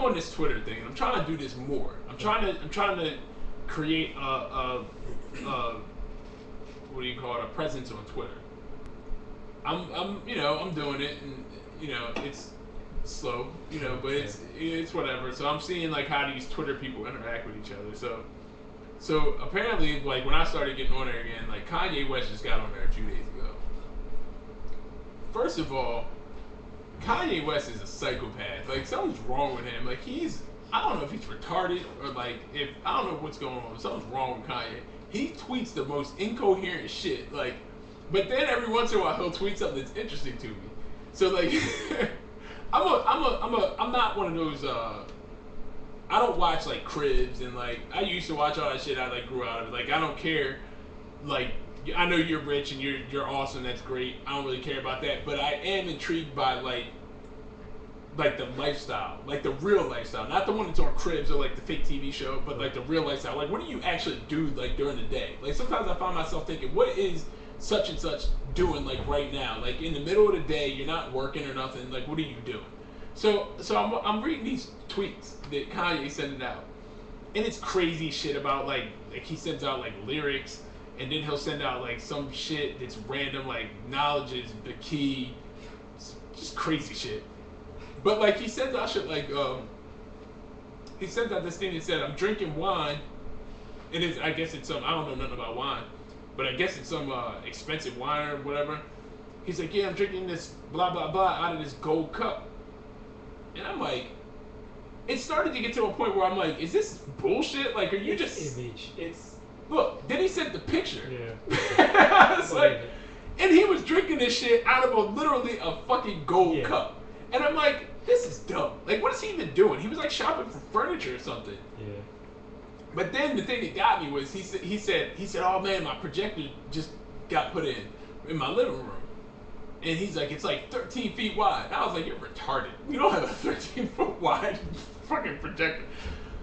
on this Twitter thing, and I'm trying to do this more. I'm trying to create what do you call it, a presence on Twitter. I'm doing it, and it's slow, but it's whatever. So I'm seeing like how these Twitter people interact with each other. So apparently, like when I started getting on there again, like Kanye West just got on there a few days ago. First of all, Kanye West is a psychopath. Like something's wrong with him. Like I don't know if he's retarded or like I don't know what's going on. Something's wrong with Kanye. He tweets the most incoherent shit. Like, but then every once in a while he'll tweet something that's interesting to me. So like, I'm not one of those. I don't watch like Cribs and like I used to watch all that shit. I like grew out of it. Like I don't care. Like I know you're rich and you're awesome. That's great. I don't really care about that. But I am intrigued by like the lifestyle, like the real lifestyle, not the one that's on Cribs or like the fake TV show, but like the real lifestyle. Like what do you actually do like during the day? Like sometimes I find myself thinking, what is such and such doing like right now? Like in the middle of the day, you're not working or nothing. Like what are you doing? So I'm reading these tweets that Kanye sending out, and it's crazy shit about like he sends out like lyrics, and then he'll send out like some shit that's random, like knowledge is the key, just crazy shit. But like he sends out shit like he sent out this thing that said I'm drinking wine, and I guess it's some I don't know nothing about wine, but I guess it's some expensive wine or whatever. He's like, yeah, I'm drinking this blah blah blah out of this gold cup. And I'm like, it started to get to a point where I'm like, is this bullshit? Like, are you just image? It's look. Then he sent the picture. Yeah. It's like, and he was drinking this shit out of literally a fucking gold cup. And I'm like, this is dumb. Like, what is he even doing? He was like shopping for furniture or something. Yeah. But then the thing that got me was he said, oh man, my projector just got put in my living room. And he's like, it's like 13 feet wide. And I was like, you're retarded. You don't have a 13-foot wide fucking projector.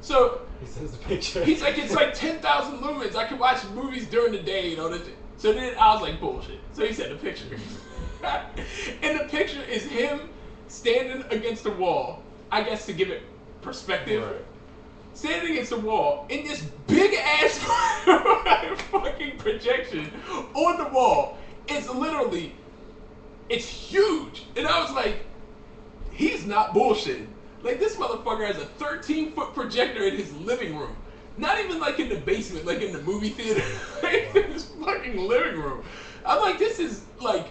So he sends the picture. He's like, it's like 10,000 lumens. I can watch movies during the day, you know. So then I was like, bullshit. So he sent the picture. And the picture is him standing against the wall. I guess to give it perspective. Right. Standing against the wall in this big ass fucking projection on the wall. It's huge. And I was like, he's not bullshitting. Like, this motherfucker has a 13-foot projector in his living room. Not even like in the basement, like in the movie theater. Like in his fucking living room. I'm like, this is like,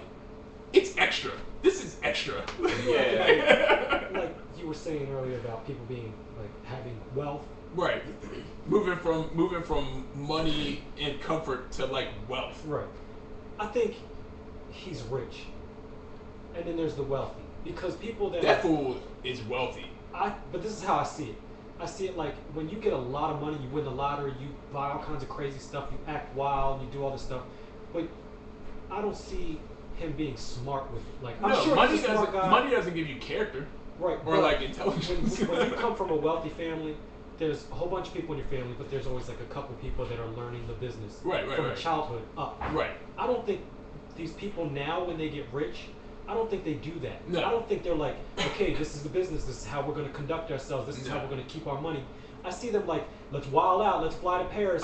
it's extra. This is extra. Yeah. Like you were saying earlier about people being like having wealth. Right. Moving from money and comfort to like wealth. Right. I think he's rich. And then there's the wealthy. Because people that fool is wealthy. But this is how I see it. I see it like when you get a lot of money, you win the lottery, you buy all kinds of crazy stuff, you act wild, you do all this stuff. But I don't see him being smart with it. Like, I'm sure money he's a smart guy. Money doesn't give you character. Right. Or like intelligence. When you come from a wealthy family, there's a whole bunch of people in your family, but there's always like a couple people that are learning the business from childhood up. Right. I don't think these people now, when they get rich, I don't think they do that. No. I don't think they're like, okay, this is the business. This is how we're going to conduct ourselves. This is how we're going to keep our money. I see them like, let's wild out. Let's fly to Paris.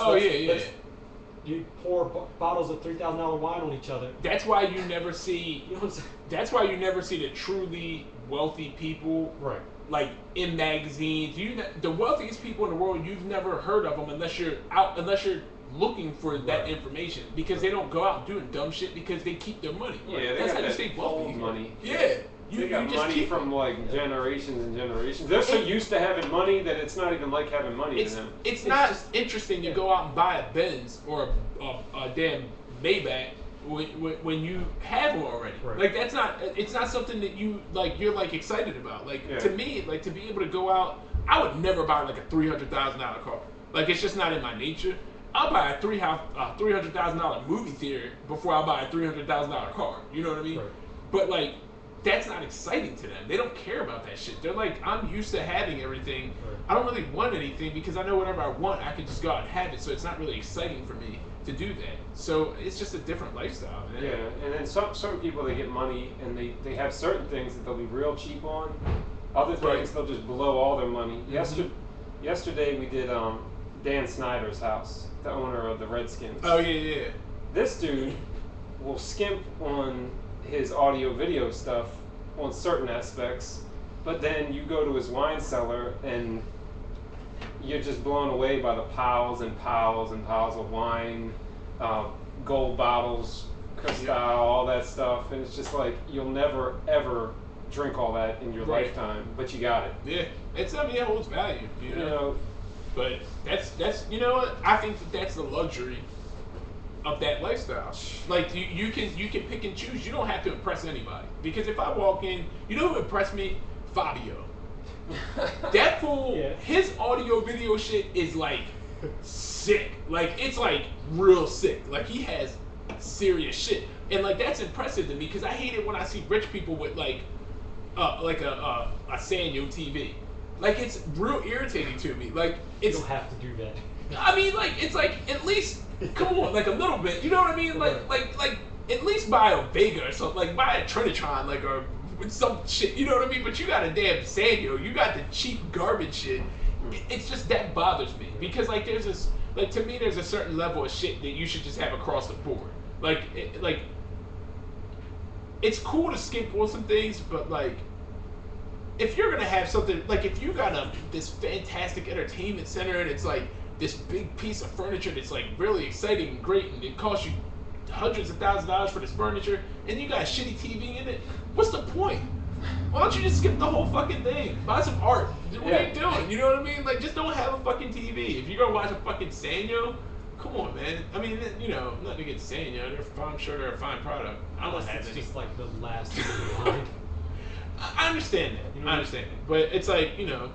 You pour bottles of $3,000 wine on each other. That's why you never see. You know what I'm saying? That's why you never see the truly wealthy people. Right. Like in magazines, the wealthiest people in the world, you've never heard of them unless you're looking for that information, because they don't go out doing dumb shit because they keep their money. Yeah, that's how you stay wealthy. Money. Yeah. They got money from like generations and generations. They're so used to having money that it's not even like having money to them. It's not just interesting to go out and buy a Benz or a damn Maybach when you have one already. Right. Like it's not something that you're like excited about. Like to me, like to be able to go out, I would never buy like a $300,000 car. Like it's just not in my nature. I'll buy a $300,000 movie theater before I buy a $300,000 car. You know what I mean? Right. But like, that's not exciting to them. They don't care about that shit. They're like, I'm used to having everything. Right. I don't really want anything because I know whatever I want, I can just go out and have it. So it's not really exciting for me to do that. So it's just a different lifestyle, man. Yeah, and then certain people, they get money and they have certain things that they'll be real cheap on. Other things, Right. they'll just blow all their money. Yesterday we did Dan Snyder's house, the owner of the Redskins. Oh yeah. This dude will skimp on his audio video stuff on certain aspects, but then you go to his wine cellar and you're just blown away by the piles and piles and piles of wine, gold bottles, Cristal, all that stuff, and it's just like you'll never ever drink all that in your Right. lifetime, but you got it. Yeah, it holds value, you You know. know, But that's you know what? I think that's the luxury of that lifestyle. Like you can pick and choose. You don't have to impress anybody. Because if I walk in, you know who impressed me? Fabio. That fool, Yeah. his audio video shit is like sick. Like it's like real sick. Like he has serious shit. And like that's impressive to me because I hate it when I see rich people with like a Sanyo TV. Like it's real irritating to me. Like You it's don't have to do that. I mean, like it's like at least come on, like a little bit. You know what I mean? Like at least buy a Vega or something. Like buy a Trinitron, like or with some shit. You know what I mean? But you got a damn Sanyo. You got the cheap garbage shit. It's just that bothers me because like there's this like to me there's a certain level of shit that you should just have across the board. Like it's cool to skip on some things, but like. If you're gonna have something like if you got this fantastic entertainment center and it's like this big piece of furniture that's like really exciting and great and it costs you hundreds of thousands of dollars for this furniture and you got a shitty TV in it, what's the point? Why don't you just skip the whole fucking thing? Buy some art. What are you doing? You know what I mean? Like just don't have a fucking TV. If you're gonna watch a fucking Sanyo, come on, man. I mean, you know, nothing against Sanyo. I'm sure they're a fine product. I don't Unless have it's any. just like the last thing in line. I understand that. You know I understand that. But it's like, you know,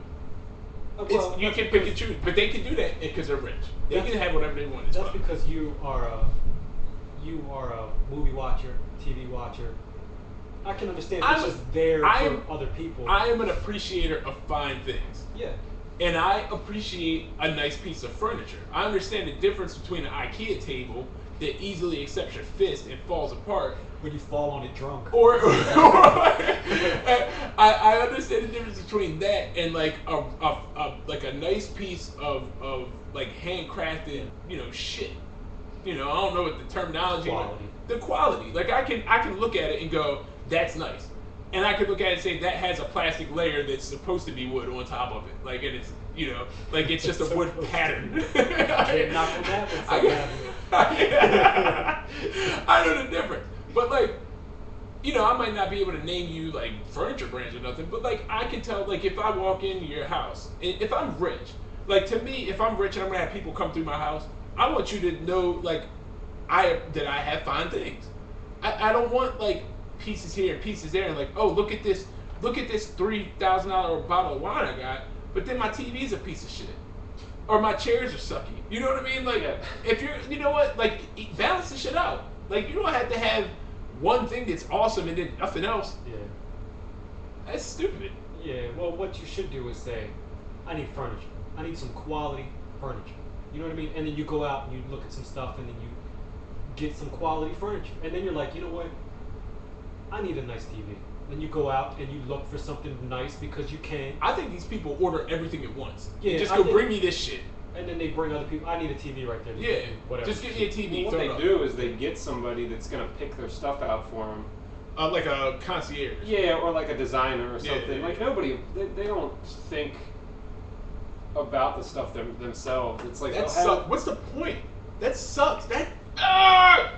it's, you can pick and choose. But they can do that because they're rich. They That's- can have whatever they want. It's That's fine. because you are a movie watcher, TV watcher. I can understand it's just there for other people. I am an appreciator of fine things. Yeah. And I appreciate a nice piece of furniture. I understand the difference between an IKEA table that easily accepts your fist and falls apart. When you fall on it drunk. Or I understand the difference between that and like a nice piece of like handcrafted, you know, shit. You know, I don't know what the terminology. Quality. The quality. Like I can look at it and go, that's nice. And I could look at it and say that has a plastic layer that's supposed to be wood on top of it. Like and it's you know, like it's just a wood pattern. Can't knock on that one, I know the difference. But like, you know, I might not be able to name you like furniture brands or nothing, but like I can tell like if I walk into your house, if I'm rich, like to me, if I'm rich and I'm gonna have people come through my house, I want you to know like that I have fine things. I don't want like pieces here and pieces there and like, oh look at this $3,000 bottle of wine I got, but then my TV's a piece of shit. Or my chairs are sucky. You know what I mean? Like if you're you know what, like balance the shit out. Like you don't have to have one thing that's awesome and then nothing else. Yeah. That's stupid. Yeah, well, what you should do is say, I need furniture. I need some quality furniture. You know what I mean? And then you go out and you look at some stuff and then you get some quality furniture. And then you're like, you know what? I need a nice TV. Then you go out and you look for something nice because you can. I think these people order everything at once. Yeah, Just I go think- bring me this shit. And then they bring other people. I need a TV right there. Yeah. Whatever. Just give me a TV. what throw they it up. do is they get somebody that's gonna pick their stuff out for them. Like a concierge. Yeah, or like a designer or Yeah, something. yeah, Like yeah. nobody, they don't think about the stuff themselves. It's like That they'll have- sucks. What's the point? That sucks. That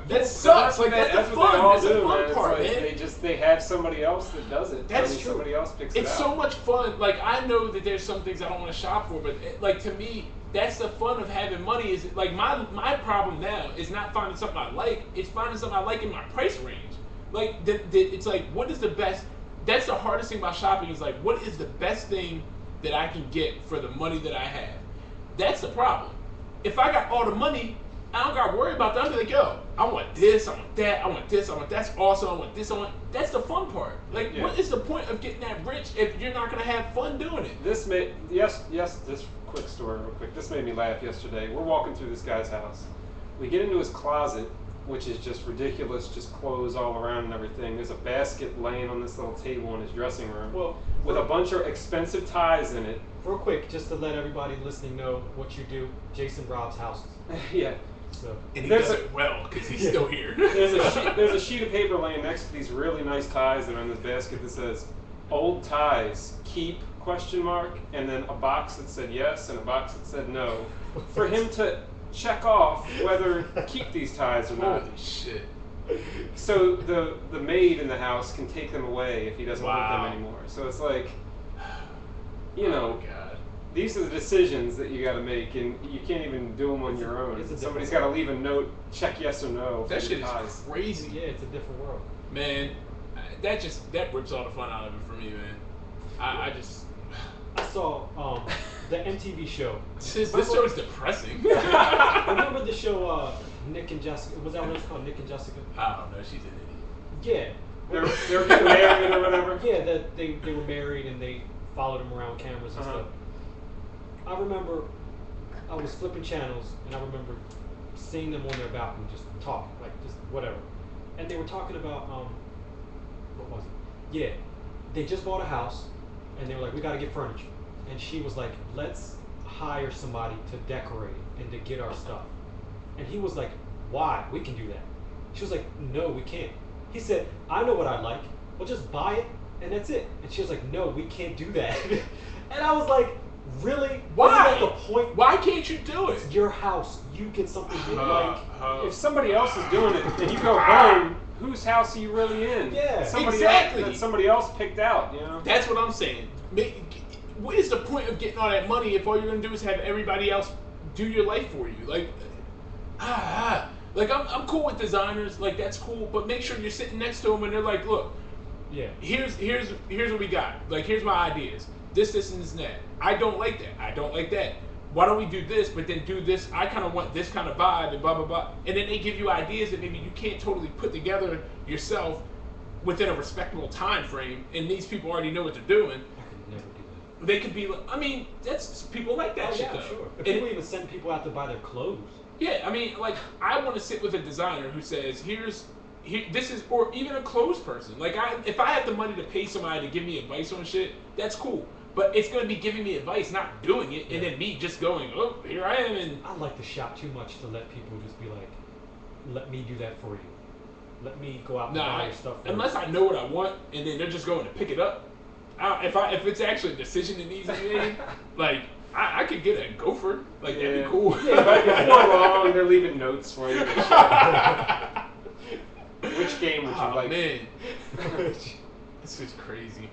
But sucks. Like that's the what they fun. all That's the do, fun man. It's part, like man. they have somebody else that does it. That's I mean, true. Somebody else picks it It's out. so much fun. Like I know that there's some things I don't want to shop for, but like to me, that's the fun of having money. Is like my problem now is not finding something I like. It's finding something I like in my price range. Like it's like what is the best? That's the hardest thing about shopping is like what is the best thing that I can get for the money that I have. That's the problem. If I got all the money, I don't gotta worry about that. I'm like, yo, I want this, I want that, I want this, I want that's awesome, I want this, I want. That's the fun part. Like, Yeah. what is the point of getting that rich if you're not gonna have fun doing it? This quick story real quick. This made me laugh yesterday. We're walking through this guy's house. We get into his closet which is just ridiculous, just clothes all around and everything. There's a basket laying on this little table in his dressing room Well, with a bunch of expensive ties in it. real quick, just to let everybody listening know what you do, Jason robs houses. Yeah. So And he There's does a- it well because he's Yeah. still here. There's a sheet of paper laying next to these really nice ties that are in this basket that says "old ties keep?" and then a box that said yes and a box that said no, for him to check off whether to keep these ties or not. Holy shit. So the maid in the house can take them away if he doesn't want Wow. them anymore. So it's like, you Oh, know, God. these are the decisions that you got to make, and you can't even do them on It's a- your own. it's a Somebody's different got to leave a note, check yes or no. That for shit the is ties. crazy. yeah, it's a different world. Man, that rips all the fun out of it for me, man. I just. I saw the MTV show. This show is depressing. Remember the show Nick and Jessica? Was that what it was called? Nick and Jessica? I don't know. She's an idiot. Yeah. They're getting married or whatever. Yeah, that they were married and they followed him around with cameras and Uh-huh. stuff. I remember I was flipping channels and I remember seeing them on their balcony just talking, like just whatever. And they were talking about what was it? Yeah, they just bought a house and they were like, we got to get furniture. And she was like, let's hire somebody to decorate it and to get our stuff. And he was like, why? We can do that. She was like, no, we can't. He said, I know what I like. We'll just buy it and that's it. And she was like, no, we can't do that. And I was like, really? Why? Isn't that the point? Why can't you do it? It's your house. You get something you like. If somebody else is doing it and you go home, whose house are you really in? Yeah. Somebody Exactly. else, that somebody else picked out, you know? That's what I'm saying. What is the point of getting all that money if all you're gonna do is have everybody else do your life for you? Like, like I'm cool with designers, like that's cool, but make sure you're sitting next to them and they're like, look, Yeah. here's what we got. Like, here's my ideas. This, and that. I don't like that. I don't like that. Why don't we do this, but then do this? I kind of want this kind of vibe and blah, blah, blah. And then they give you ideas that maybe you can't totally put together yourself within a respectable time frame. And these people already know what they're doing. I could never do that. They could be like, I mean, that's people like that Oh, shit yeah, though. sure. And- People even send people out to buy their clothes. yeah, I mean, like, I want to sit with a designer who says, this is, or even a clothes person. Like, if I have the money to pay somebody to give me advice on shit, that's cool. But it's going to be giving me advice, not doing it, and then me just going, oh, here I am, and I like to shop too much to let people just be like, let me do that for you. Let me go out and buy nah, your stuff for unless you. I know what I want, and then they're just going to pick it up. If it's actually a decision that needs to be made, like, I could get a gopher. Like, that'd be cool. But before long, they're leaving notes for you. Which game would you Oh, like? man. This is crazy.